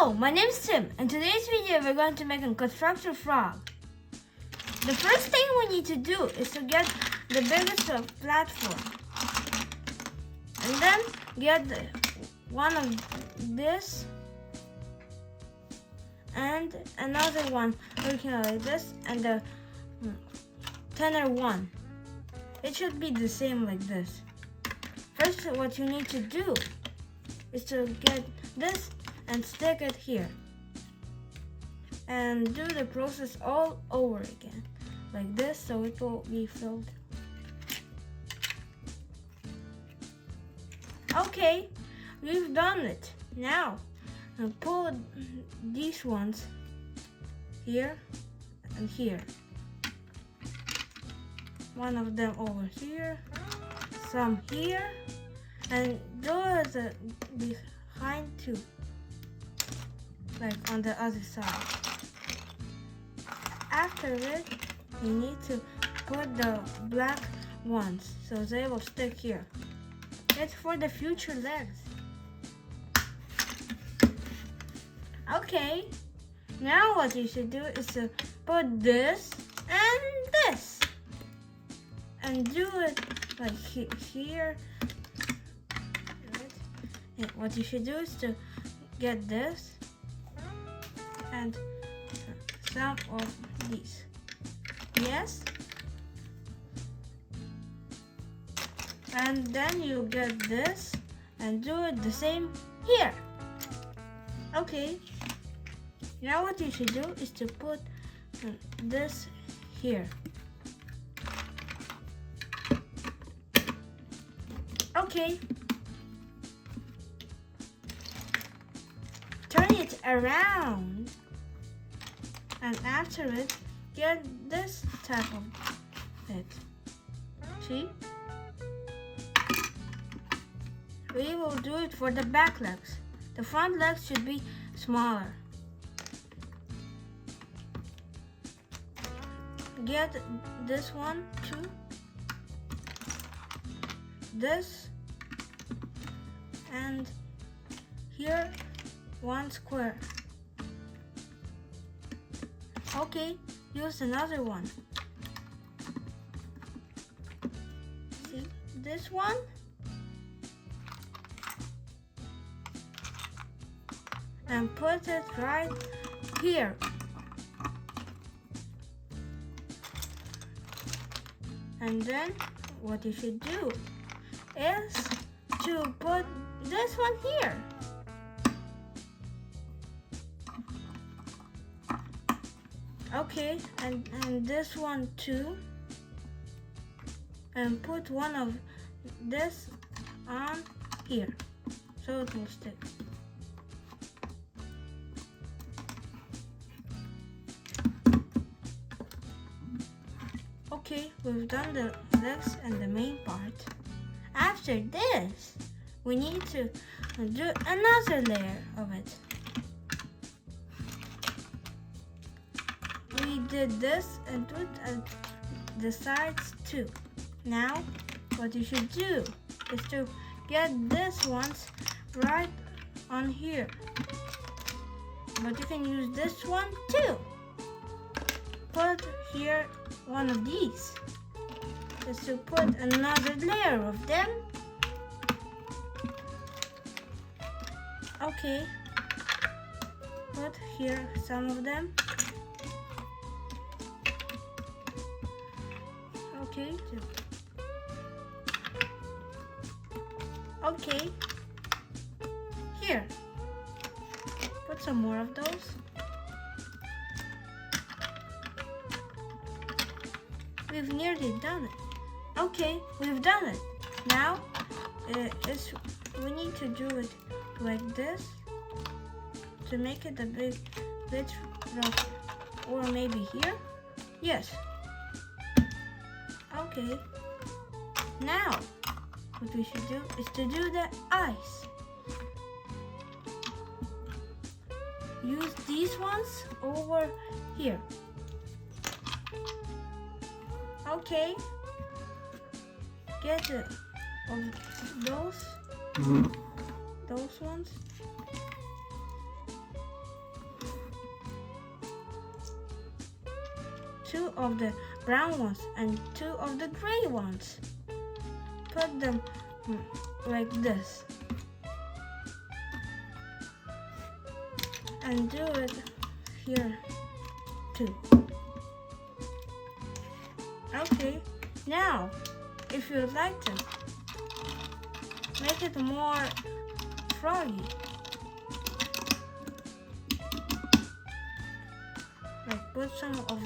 Hello, my name is Tim. In today's video, we're going to make a construction frog. The first thing we need to do is to get the biggest platform. And then get one of this and another one looking like this and the thinner one. It should be the same like this. First, what you need to do is to get this and stick it here and do the process all over again like this so it will be filled. Okay, we've done it. Now pull these ones here and here, one of them over here, some here, and those behind too, like on the other side. After it, you need to put the black ones so they will stick here. It's for the future legs. Okay, now what you should do is to put this and this and do it like here. And what you should do is to get this and some of these. Yes? And then you get this and do it the same here. Okay. Now what you should do is to put this here. Okay. Turn it around. And after it, get this type of it. See? We will do it for the back legs. The front legs should be smaller. Get this one too. This. And here, one square. Okay, use another one. See this one? And put it right here. And then what you should do is to put this one here. Okay, and this one too. And put one of this on here so it will stick. Okay, we've done the legs and the main part. After this, we need to do another layer of it. We did this and do it at the sides too. Now, what you should do is to get this ones right on here. But you can use this one too. Put here one of these. Just to put another layer of them. Okay. Put here some of them. Okay. Okay. Here. Put some more of those. We've nearly done it. Okay, we've done it. Now, we need to do it like this to make it a bit rough. Or maybe here. Yes. Okay. Now, what we should do is to do the eyes. Use these ones over here. Okay. Get those ones 2 of the brown ones and 2 of the gray ones. Put them like this. And do it here too. Okay, now if you'd like to make it more froggy, like put some of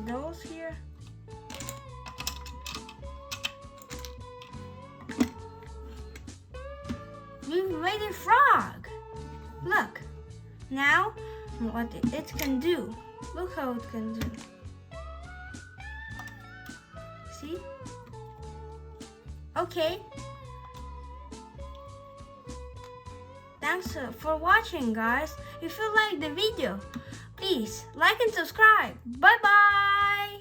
those here. We've made a frog! Look! Now, what it can do. Look how it can do. See? Okay. Thanks for watching, guys. If you liked the video, please like and subscribe. Bye-bye!